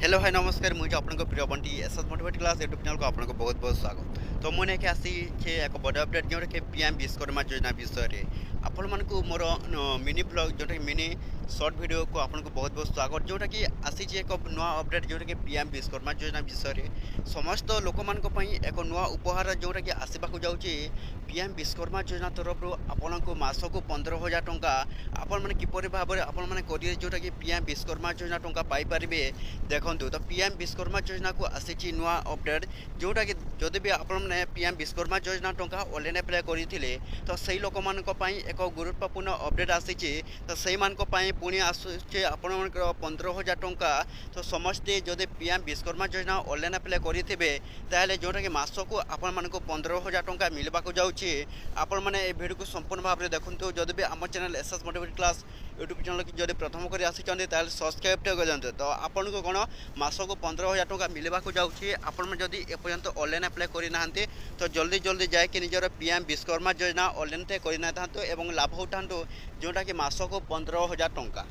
Hello hi नमस्कार मुझे आपको प्रिय Bunty SS motivate class YouTube channel को आपको बहुत बहुत स्वागत। तो मुझे के आसी एक बड़ अपडेट जोटा कि पीएम विश्वकर्मा योजना विषय में आपण मानक मोर मिनी ब्लॉग जोटा मिनी शॉर्ट वीडियो को आपको बहुत बहुत स्वागत जोटा कि आसी एक नुआ अपडेट जोटा कि पीएम विश्वकर्मा योजना विषय में समस्त लोक मान एक नुआ उपहार जोटा कि आसवाक जाऊँगी पीएम विश्वकर्मा योजना तरफ आपण को मासक 15,000 टंका आपण मैंने किपर भाव में आपण मैंने करेंगे जोटा कि पीएम विश्वकर्मा योजना टंका पाइपर देखो तो पीएम विश्वकर्मा योजना को आसी नुआ अपडेट जोटा कि जदि भी आपने पीएम विश्वकर्मा योजना टंका ऑनलाइन अप्लाई करते तो सही लोक मान एक गुरुत्वपूर्ण अपडेट आसी तो से पुणी आसूचे आपण 15,000 टंका। तो समस्ते जदि पीएम विश्वकर्मा योजना ऑनलाइन अप्लाई करेंगे जोटा कि मासक आपण मानक 15,000 टंका मिलवा जाऊँगी। आपण मैंने भिडियो को संपूर्ण भाव में देखते जदि भी आम channel SS motivate class YouTube channel की जब प्रथम कर आसी सब्सक्राइब कर दिखाते तो आपन को कौन मासक 15,000 टंका मिलवा जाऊँगी। आपण जदि एपर्यंत ऑनलाइन अप्लाई करना तो जल्दी जल्दी जाकि निजर पीएम विश्वकर्मा योजना ऑनलाइन करना और लाभ उठातु जोटा कि मासक 15,000 टंका।